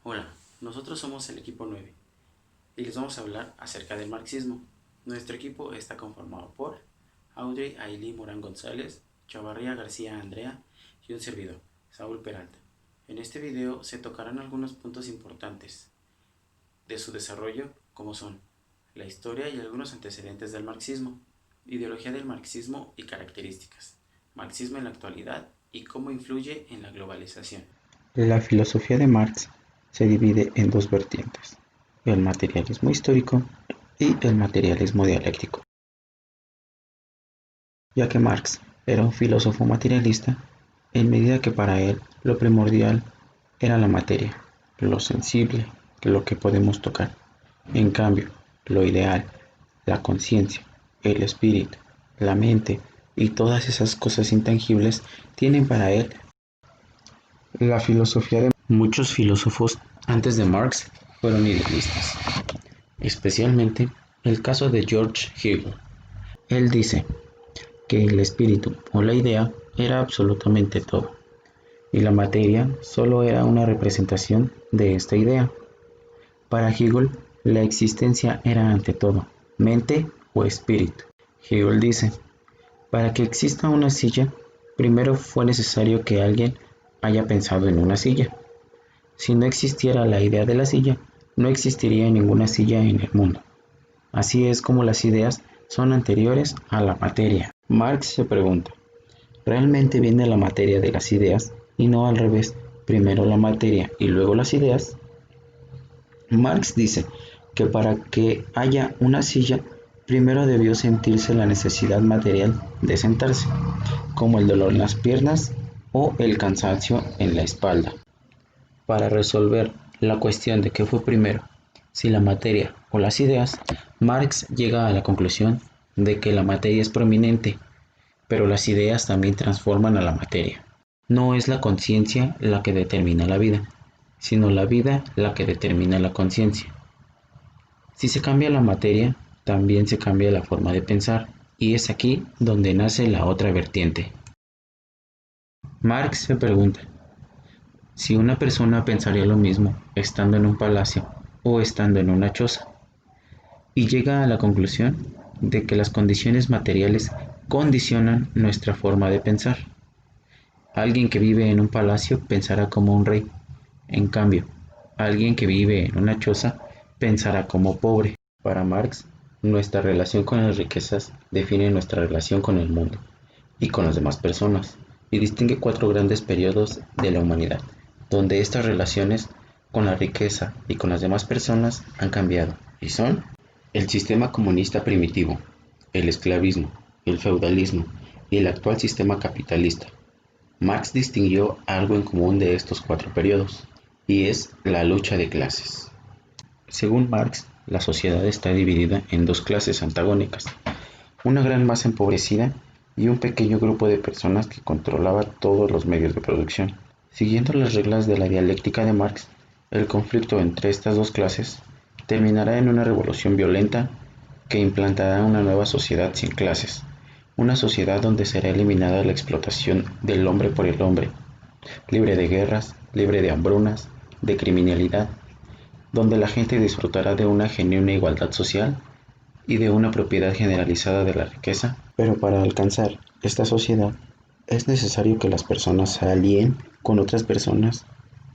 Hola, nosotros somos el equipo 9 y les vamos a hablar acerca del marxismo. Nuestro equipo está conformado por Audrey Ailí Morán González, Chavarría García Andrea y un servidor, Saúl Peralta. En este video se tocarán algunos puntos importantes de su desarrollo, como son la historia y algunos antecedentes del marxismo, ideología del marxismo y características, marxismo en la actualidad y cómo influye en la globalización. La filosofía de Marx se divide en dos vertientes: el materialismo histórico y el materialismo dialéctico. Ya que Marx era un filósofo materialista, en medida que para él lo primordial era la materia, lo sensible, lo que podemos tocar. En cambio, lo ideal, la conciencia, el espíritu, la mente y todas esas cosas intangibles tienen para él la filosofía de muchos filósofos antes de Marx fueron idealistas, especialmente el caso de George Hegel. Él dice que el espíritu o la idea era absolutamente todo, y la materia solo era una representación de esta idea. Para Hegel, la existencia era ante todo mente o espíritu. Hegel dice: para que exista una silla, primero fue necesario que alguien haya pensado en una silla. Si no existiera la idea de la silla, no existiría ninguna silla en el mundo. Así es como las ideas son anteriores a la materia. Marx se pregunta: ¿realmente viene la materia de las ideas y no al revés, primero la materia y luego las ideas? Marx dice que para que haya una silla, primero debió sentirse la necesidad material de sentarse, como el dolor en las piernas o el cansancio en la espalda. Para resolver la cuestión de qué fue primero, si la materia o las ideas, Marx llega a la conclusión de que la materia es prominente, pero las ideas también transforman a la materia. No es la conciencia la que determina la vida, sino la vida la que determina la conciencia. Si se cambia la materia, también se cambia la forma de pensar, y es aquí donde nace la otra vertiente. Marx se pregunta si una persona pensaría lo mismo estando en un palacio o estando en una choza, y llega a la conclusión de que las condiciones materiales condicionan nuestra forma de pensar. Alguien que vive en un palacio pensará como un rey, en cambio, alguien que vive en una choza pensará como pobre. Para Marx, nuestra relación con las riquezas define nuestra relación con el mundo y con las demás personas, y distingue cuatro grandes periodos de la humanidad, donde estas relaciones con la riqueza y con las demás personas han cambiado, y son el sistema comunista primitivo, el esclavismo, el feudalismo y el actual sistema capitalista. Marx distinguió algo en común de estos cuatro periodos, y es la lucha de clases. Según Marx, la sociedad está dividida en dos clases antagónicas: una gran masa empobrecida y un pequeño grupo de personas que controlaba todos los medios de producción. Siguiendo las reglas de la dialéctica de Marx, el conflicto entre estas dos clases terminará en una revolución violenta que implantará una nueva sociedad sin clases, una sociedad donde será eliminada la explotación del hombre por el hombre, libre de guerras, libre de hambrunas, de criminalidad, donde la gente disfrutará de una genuina igualdad social y de una propiedad generalizada de la riqueza. Pero para alcanzar esta sociedad es necesario que las personas se alíen con otras personas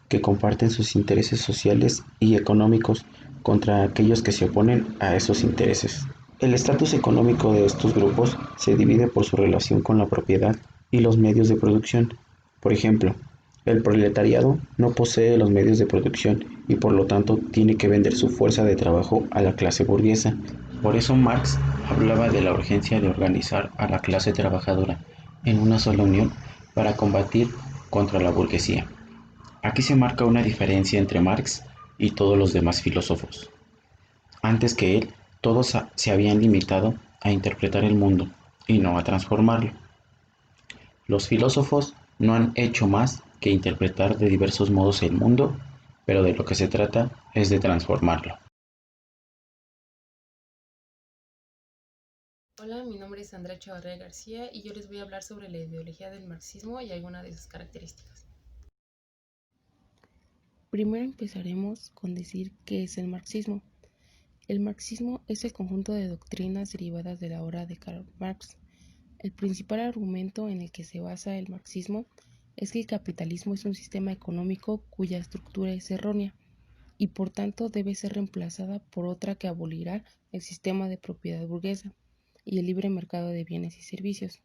que comparten sus intereses sociales y económicos contra aquellos que se oponen a esos intereses. El estatus económico de estos grupos se divide por su relación con la propiedad y los medios de producción. Por ejemplo, el proletariado no posee los medios de producción y por lo tanto tiene que vender su fuerza de trabajo a la clase burguesa. Por eso Marx hablaba de la urgencia de organizar a la clase trabajadora en una sola unión para combatir contra la burguesía. Aquí se marca una diferencia entre Marx y todos los demás filósofos. Antes que él, todos se habían limitado a interpretar el mundo y no a transformarlo. Los filósofos no han hecho más que interpretar de diversos modos el mundo, pero de lo que se trata es de transformarlo. Hola, mi nombre es Andrea Chavarría García y yo les voy a hablar sobre la ideología del marxismo y algunas de sus características. Primero empezaremos con decir qué es el marxismo. El marxismo es el conjunto de doctrinas derivadas de la obra de Karl Marx. El principal argumento en el que se basa el marxismo es que el capitalismo es un sistema económico cuya estructura es errónea y por tanto debe ser reemplazada por otra que abolirá el sistema de propiedad burguesa y el libre mercado de bienes y servicios.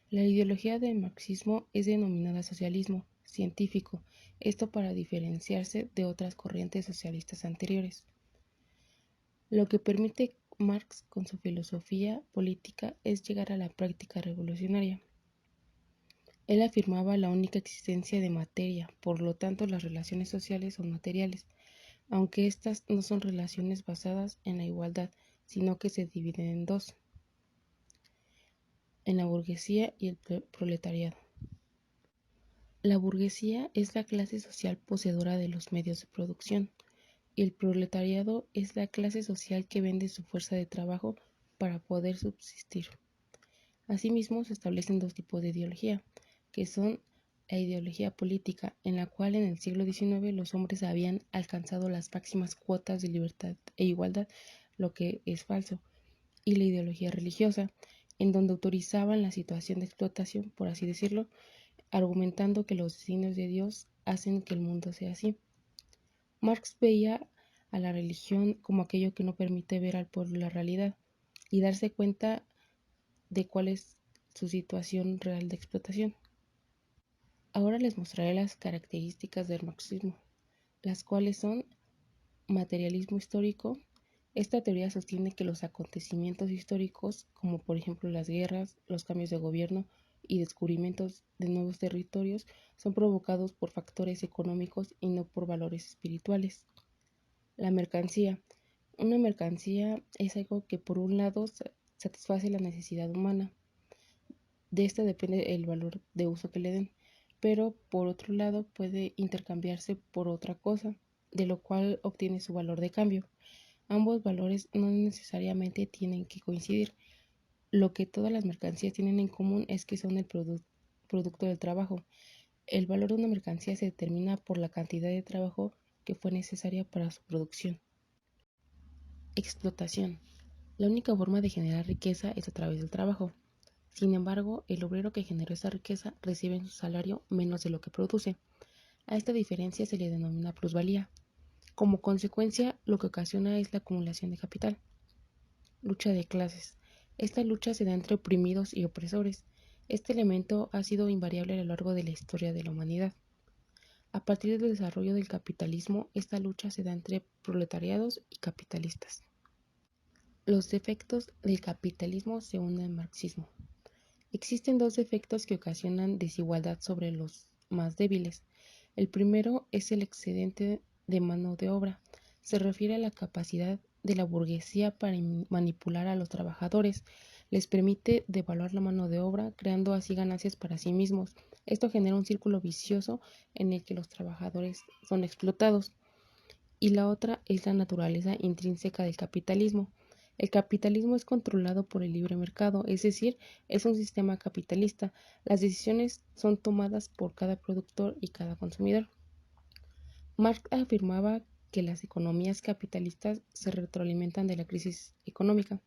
La ideología del marxismo es denominada socialismo científico, esto para diferenciarse de otras corrientes socialistas anteriores. Lo que permite Marx con su filosofía política es llegar a la práctica revolucionaria. Él afirmaba la única existencia de materia, por lo tanto las relaciones sociales son materiales, aunque estas no son relaciones basadas en la igualdad, sino que se dividen en dos, en la burguesía y el proletariado. La burguesía es la clase social poseedora de los medios de producción, y el proletariado es la clase social que vende su fuerza de trabajo para poder subsistir. Asimismo, se establecen dos tipos de ideología, que son la ideología política, en la cual en el siglo XIX los hombres habían alcanzado las máximas cuotas de libertad e igualdad, lo que es falso, y la ideología religiosa, en donde autorizaban la situación de explotación, por así decirlo, argumentando que los designios de Dios hacen que el mundo sea así. Marx veía a la religión como aquello que no permite ver al pueblo la realidad y darse cuenta de cuál es su situación real de explotación. Ahora les mostraré las características del marxismo, las cuales son materialismo histórico. Esta teoría sostiene que los acontecimientos históricos, como por ejemplo las guerras, los cambios de gobierno y descubrimientos de nuevos territorios, son provocados por factores económicos y no por valores espirituales. La mercancía. Una mercancía es algo que por un lado satisface la necesidad humana. De esta depende el valor de uso que le den, pero por otro lado puede intercambiarse por otra cosa, de lo cual obtiene su valor de cambio. Ambos valores no necesariamente tienen que coincidir. Lo que todas las mercancías tienen en común es que son el producto del trabajo. El valor de una mercancía se determina por la cantidad de trabajo que fue necesaria para su producción. Explotación. La única forma de generar riqueza es a través del trabajo. Sin embargo, el obrero que generó esa riqueza recibe en su salario menos de lo que produce. A esta diferencia se le denomina plusvalía. Como consecuencia, lo que ocasiona es la acumulación de capital. Lucha de clases. Esta lucha se da entre oprimidos y opresores. Este elemento ha sido invariable a lo largo de la historia de la humanidad. A partir del desarrollo del capitalismo, esta lucha se da entre proletariados y capitalistas. Los defectos del capitalismo según el marxismo. Existen dos efectos que ocasionan desigualdad sobre los más débiles. El primero es el excedente de mano de obra. Se refiere a la capacidad de la burguesía para manipular a los trabajadores. Les permite devaluar la mano de obra, creando así ganancias para sí mismos. Esto genera un círculo vicioso en el que los trabajadores son explotados. Y la otra es la naturaleza intrínseca del capitalismo. El capitalismo es controlado por el libre mercado, es decir, es un sistema capitalista. Las decisiones son tomadas por cada productor y cada consumidor. Marx afirmaba que las economías capitalistas se retroalimentan de la crisis económica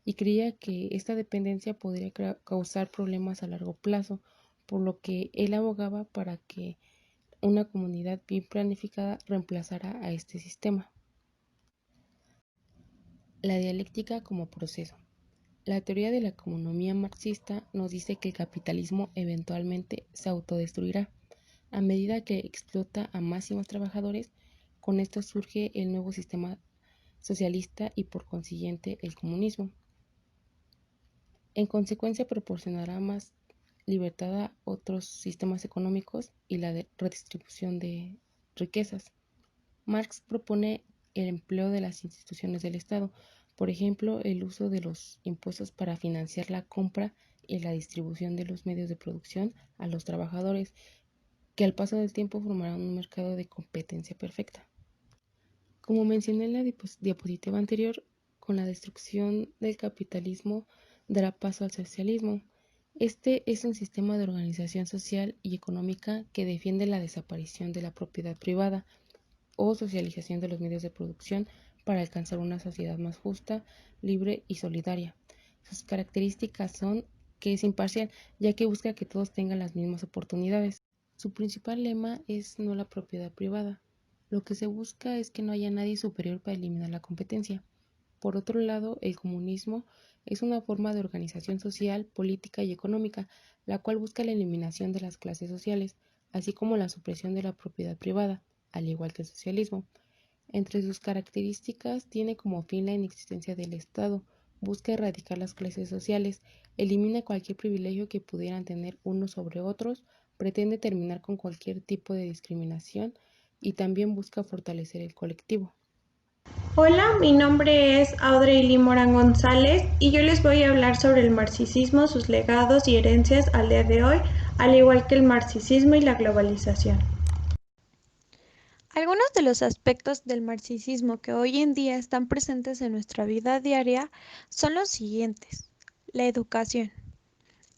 y creía que esta dependencia podría causar problemas a largo plazo, por lo que él abogaba para que una comunidad bien planificada reemplazara a este sistema. La dialéctica como proceso. La teoría de la economía marxista nos dice que el capitalismo eventualmente se autodestruirá a medida que explota a más y más trabajadores. Con esto surge el nuevo sistema socialista y por consiguiente el comunismo. En consecuencia proporcionará más libertad a otros sistemas económicos y la redistribución de riquezas. Marx propone el empleo de las instituciones del Estado, por ejemplo, el uso de los impuestos para financiar la compra y la distribución de los medios de producción a los trabajadores, que al paso del tiempo formarán un mercado de competencia perfecta. Como mencioné en la diapositiva anterior, con la destrucción del capitalismo dará paso al socialismo. Este es un sistema de organización social y económica que defiende la desaparición de la propiedad privada o socialización de los medios de producción para alcanzar una sociedad más justa, libre y solidaria. Sus características son que es imparcial, ya que busca que todos tengan las mismas oportunidades. Su principal lema es no la propiedad privada. Lo que se busca es que no haya nadie superior para eliminar la competencia. Por otro lado, el comunismo es una forma de organización social, política y económica, la cual busca la eliminación de las clases sociales, así como la supresión de la propiedad privada, al igual que el socialismo. Entre sus características tiene como fin la inexistencia del Estado, busca erradicar las clases sociales, elimina cualquier privilegio que pudieran tener unos sobre otros, pretende terminar con cualquier tipo de discriminación y también busca fortalecer el colectivo. Hola, mi nombre es Audrey Lee Morán González y yo les voy a hablar sobre el marxismo, sus legados y herencias al día de hoy, al igual que el marxismo y la globalización. Algunos de los aspectos del marxismo que hoy en día están presentes en nuestra vida diaria son los siguientes. La educación.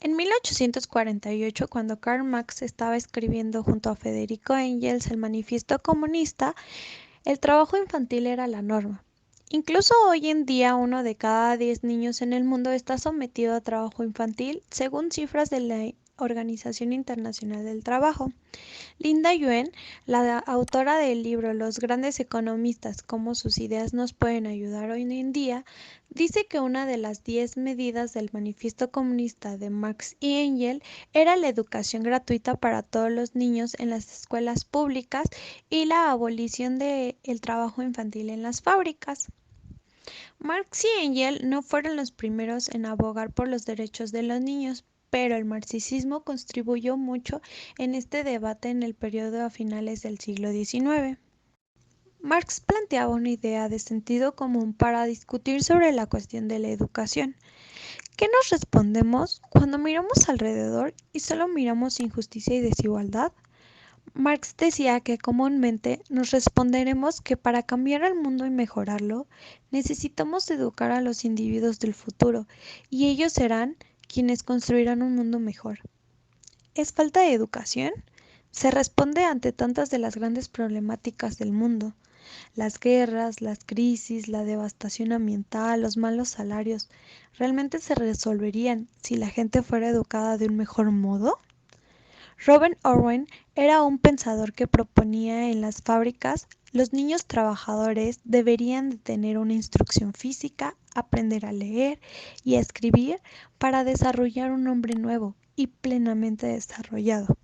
En 1848, cuando Karl Marx estaba escribiendo junto a Federico Engels el Manifiesto Comunista, el trabajo infantil era la norma. Incluso hoy en día, 1 de cada 10 niños en el mundo está sometido a trabajo infantil, según cifras de la Organización Internacional del Trabajo. Linda Yuen, la autora del libro Los grandes economistas, cómo sus ideas nos pueden ayudar hoy en día, dice que una de las 10 medidas del Manifiesto Comunista de Marx y Engels era la educación gratuita para todos los niños en las escuelas públicas y la abolición del trabajo infantil en las fábricas. Marx y Engels no fueron los primeros en abogar por los derechos de los niños, pero el marxismo contribuyó mucho en este debate en el periodo a finales del siglo XIX. Marx planteaba una idea de sentido común para discutir sobre la cuestión de la educación. ¿Qué nos respondemos cuando miramos alrededor y solo miramos injusticia y desigualdad? Marx decía que comúnmente nos responderemos que para cambiar al mundo y mejorarlo, necesitamos educar a los individuos del futuro, y ellos serán quienes construirán un mundo mejor. ¿Es falta de educación? Se responde ante tantas de las grandes problemáticas del mundo. Las guerras, las crisis, la devastación ambiental, los malos salarios, ¿realmente se resolverían si la gente fuera educada de un mejor modo? Robert Owen era un pensador que proponía en las fábricas los niños trabajadores deberían de tener una instrucción física, aprender a leer y a escribir para desarrollar un hombre nuevo y plenamente desarrollado.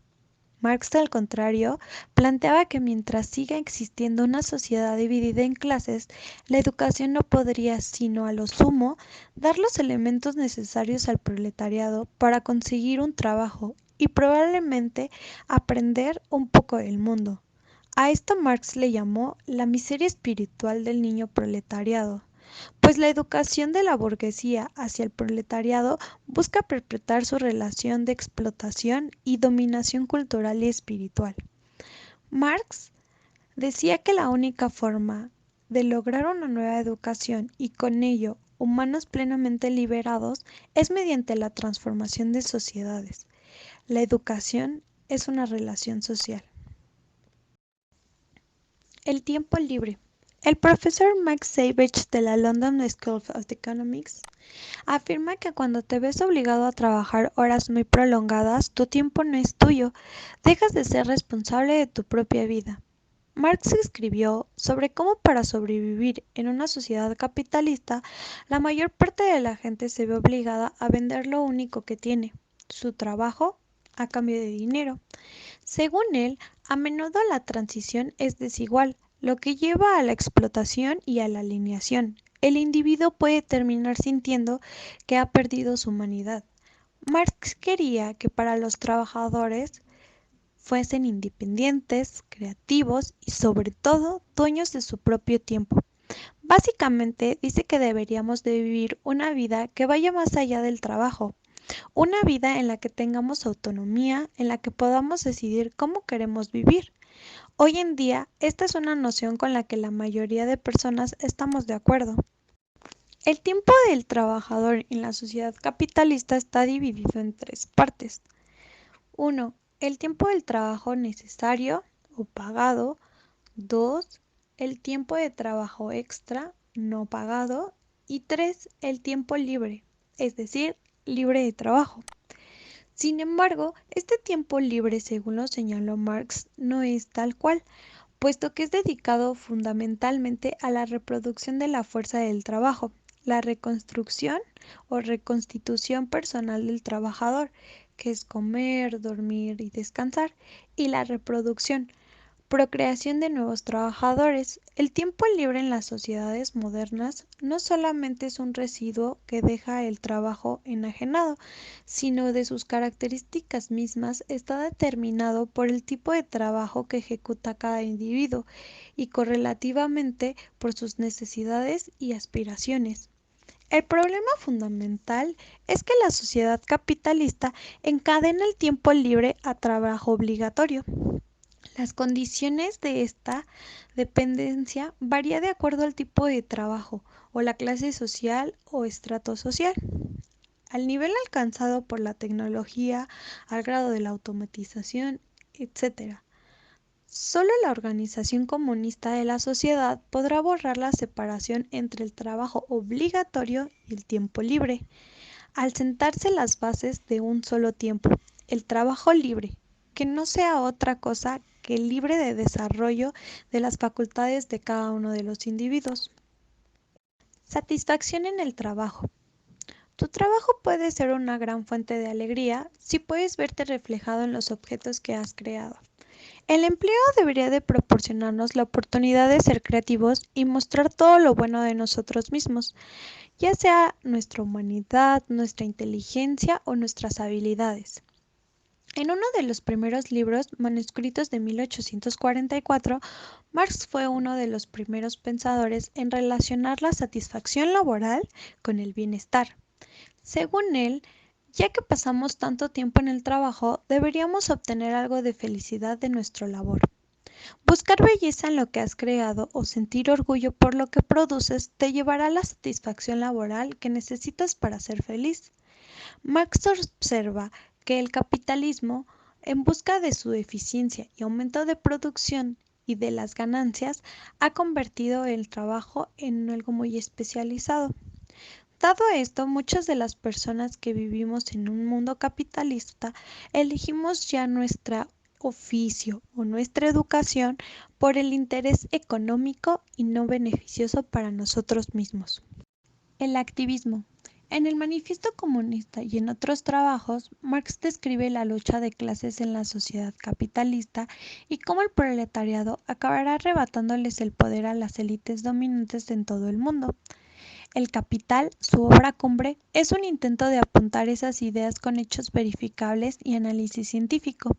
Marx, al contrario, planteaba que mientras siga existiendo una sociedad dividida en clases, la educación no podría, sino a lo sumo, dar los elementos necesarios al proletariado para conseguir un trabajo y probablemente aprender un poco del mundo. A esto Marx le llamó la miseria espiritual del niño proletariado, pues la educación de la burguesía hacia el proletariado busca perpetuar su relación de explotación y dominación cultural y espiritual. Marx decía que la única forma de lograr una nueva educación y con ello humanos plenamente liberados es mediante la transformación de sociedades. La educación es una relación social. El tiempo libre. El profesor Max Savage de la London School of Economics afirma que cuando te ves obligado a trabajar horas muy prolongadas, tu tiempo no es tuyo, dejas de ser responsable de tu propia vida. Marx escribió sobre cómo para sobrevivir en una sociedad capitalista, la mayor parte de la gente se ve obligada a vender lo único que tiene, su trabajo, a cambio de dinero. Según él, a menudo la transición es desigual, lo que lleva a la explotación y a la alienación. El individuo puede terminar sintiendo que ha perdido su humanidad. Marx quería que para los trabajadores fuesen independientes, creativos y sobre todo dueños de su propio tiempo. Básicamente dice que deberíamos de vivir una vida que vaya más allá del trabajo, una vida en la que tengamos autonomía, en la que podamos decidir cómo queremos vivir. Hoy en día, esta es una noción con la que la mayoría de personas estamos de acuerdo. El tiempo del trabajador en la sociedad capitalista está dividido en tres partes. 1. El tiempo del trabajo necesario o pagado. 2. El tiempo de trabajo extra no pagado. Y 3. El tiempo libre, es decir, libre de trabajo. Sin embargo, este tiempo libre, según lo señaló Marx, no es tal cual, puesto que es dedicado fundamentalmente a la reproducción de la fuerza del trabajo, la reconstrucción o reconstitución personal del trabajador, que es comer, dormir y descansar, y la reproducción, procreación de nuevos trabajadores. El tiempo libre en las sociedades modernas no solamente es un residuo que deja el trabajo enajenado, sino de sus características mismas está determinado por el tipo de trabajo que ejecuta cada individuo y correlativamente por sus necesidades y aspiraciones. El problema fundamental es que la sociedad capitalista encadena el tiempo libre a trabajo obligatorio. Las condiciones de esta dependencia varían de acuerdo al tipo de trabajo o la clase social o estrato social. Al nivel alcanzado por la tecnología, al grado de la automatización, etc. Solo la organización comunista de la sociedad podrá borrar la separación entre el trabajo obligatorio y el tiempo libre, al sentarse las bases de un solo tiempo, el trabajo libre, que no sea otra cosa que libre de desarrollo de las facultades de cada uno de los individuos. Satisfacción en el trabajo. Tu trabajo puede ser una gran fuente de alegría si puedes verte reflejado en los objetos que has creado. El empleo debería de proporcionarnos la oportunidad de ser creativos y mostrar todo lo bueno de nosotros mismos, ya sea nuestra humanidad, nuestra inteligencia o nuestras habilidades. En uno de los primeros libros manuscritos de 1844, Marx fue uno de los primeros pensadores en relacionar la satisfacción laboral con el bienestar. Según él, ya que pasamos tanto tiempo en el trabajo, deberíamos obtener algo de felicidad de nuestra labor. Buscar belleza en lo que has creado o sentir orgullo por lo que produces te llevará a la satisfacción laboral que necesitas para ser feliz. Marx observa que el capitalismo, en busca de su eficiencia y aumento de producción y de las ganancias, ha convertido el trabajo en algo muy especializado. Dado esto, muchas de las personas que vivimos en un mundo capitalista elegimos ya nuestro oficio o nuestra educación por el interés económico y no beneficioso para nosotros mismos. El activismo. En el Manifiesto Comunista y en otros trabajos, Marx describe la lucha de clases en la sociedad capitalista y cómo el proletariado acabará arrebatándoles el poder a las élites dominantes en todo el mundo. El Capital, su obra cumbre, es un intento de apuntar esas ideas con hechos verificables y análisis científico.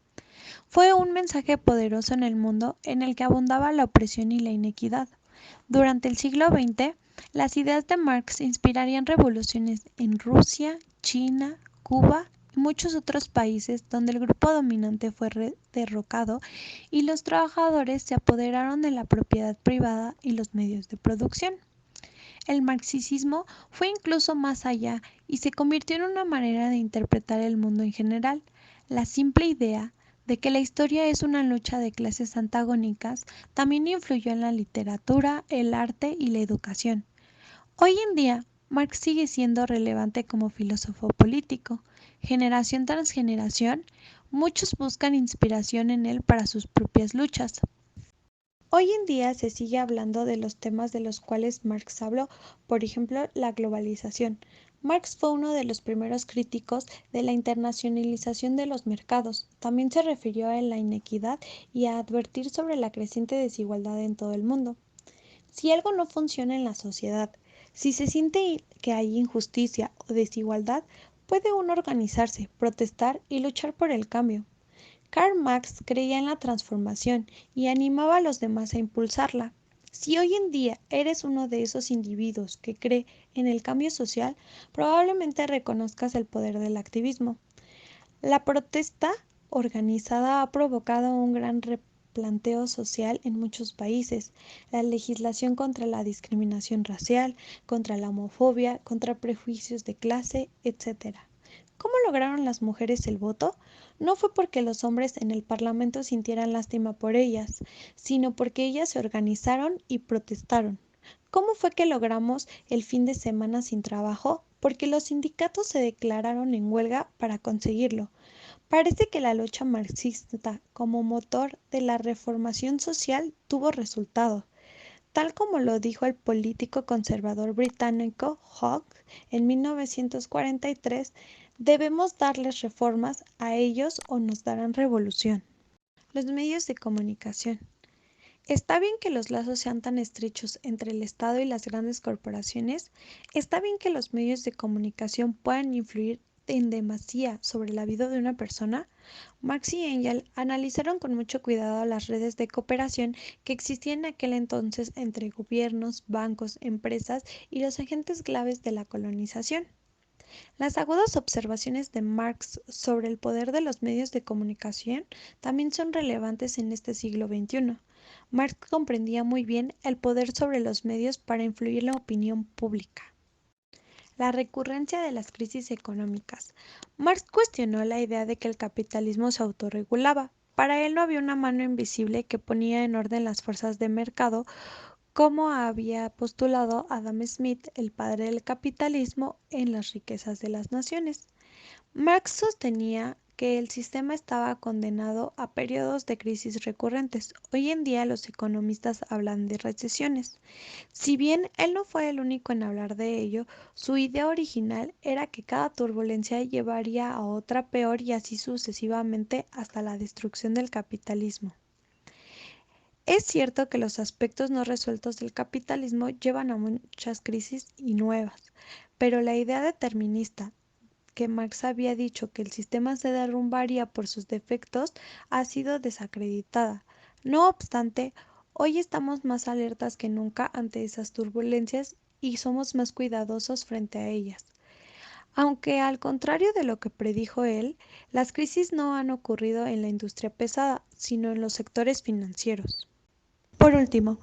Fue un mensaje poderoso en el mundo en el que abundaba la opresión y la inequidad. Durante el siglo XX, las ideas de Marx inspirarían revoluciones en Rusia, China, Cuba y muchos otros países donde el grupo dominante fue derrocado y los trabajadores se apoderaron de la propiedad privada y los medios de producción. El marxismo fue incluso más allá y se convirtió en una manera de interpretar el mundo en general. La simple idea de que la historia es una lucha de clases antagónicas también influyó en la literatura, el arte y la educación. Hoy en día, Marx sigue siendo relevante como filósofo político. Generación tras generación, muchos buscan inspiración en él para sus propias luchas. Hoy en día se sigue hablando de los temas de los cuales Marx habló, por ejemplo, la globalización. Marx fue uno de los primeros críticos de la internacionalización de los mercados. También se refirió a la inequidad y a advertir sobre la creciente desigualdad en todo el mundo. Si algo no funciona en la sociedad, si se siente que hay injusticia o desigualdad, puede uno organizarse, protestar y luchar por el cambio. Karl Marx creía en la transformación y animaba a los demás a impulsarla. Si hoy en día eres uno de esos individuos que cree en el cambio social, probablemente reconozcas el poder del activismo. La protesta organizada ha provocado un gran planteo social en muchos países, la legislación contra la discriminación racial, contra la homofobia, contra prejuicios de clase, etc. ¿Cómo lograron las mujeres el voto? No fue porque los hombres en el Parlamento sintieran lástima por ellas, sino porque ellas se organizaron y protestaron. ¿Cómo fue que logramos el fin de semana sin trabajo? Porque los sindicatos se declararon en huelga para conseguirlo. Parece que la lucha marxista como motor de la reformación social tuvo resultado. Tal como lo dijo el político conservador británico Hawke en 1943, debemos darles reformas a ellos o nos darán revolución. Los medios de comunicación. ¿Está bien que los lazos sean tan estrechos entre el Estado y las grandes corporaciones? ¿Está bien que los medios de comunicación puedan influir en demasía sobre la vida de una persona? Marx y Engels analizaron con mucho cuidado las redes de cooperación que existían en aquel entonces entre gobiernos, bancos, empresas y los agentes claves de la colonización. Las agudas observaciones de Marx sobre el poder de los medios de comunicación también son relevantes en este siglo XXI. Marx comprendía muy bien el poder sobre los medios para influir en la opinión pública. La recurrencia de las crisis económicas. Marx cuestionó la idea de que el capitalismo se autorregulaba. Para él no había una mano invisible que ponía en orden las fuerzas de mercado, como había postulado Adam Smith, el padre del capitalismo, en Las riquezas de las naciones. Marx sostenía que el sistema estaba condenado a periodos de crisis recurrentes. Hoy en día los economistas hablan de recesiones. Si bien él no fue el único en hablar de ello, su idea original era que cada turbulencia llevaría a otra peor y así sucesivamente hasta la destrucción del capitalismo. Es cierto que los aspectos no resueltos del capitalismo llevan a muchas crisis y nuevas, pero la idea determinista que Marx había dicho que el sistema se derrumbaría por sus defectos ha sido desacreditada. No obstante, hoy estamos más alertas que nunca ante esas turbulencias y somos más cuidadosos frente a ellas. Aunque al contrario de lo que predijo él, las crisis no han ocurrido en la industria pesada, sino en los sectores financieros. Por último,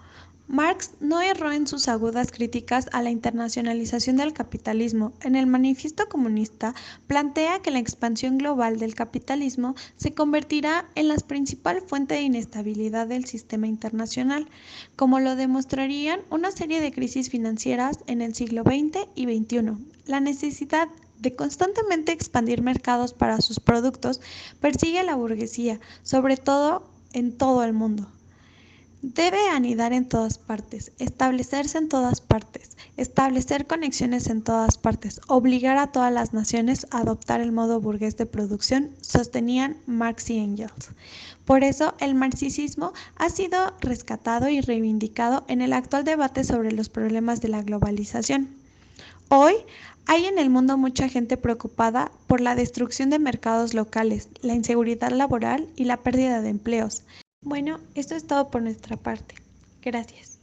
Marx no erró en sus agudas críticas a la internacionalización del capitalismo. En el Manifiesto Comunista plantea que la expansión global del capitalismo se convertirá en la principal fuente de inestabilidad del sistema internacional, como lo demostrarían una serie de crisis financieras en el siglo XX y XXI. La necesidad de constantemente expandir mercados para sus productos persigue a la burguesía, sobre todo en todo el mundo. Debe anidar en todas partes, establecerse en todas partes, establecer conexiones en todas partes, obligar a todas las naciones a adoptar el modo burgués de producción, sostenían Marx y Engels. Por eso, el marxismo ha sido rescatado y reivindicado en el actual debate sobre los problemas de la globalización. Hoy, hay en el mundo mucha gente preocupada por la destrucción de mercados locales, la inseguridad laboral y la pérdida de empleos. Bueno, esto es todo por nuestra parte. Gracias.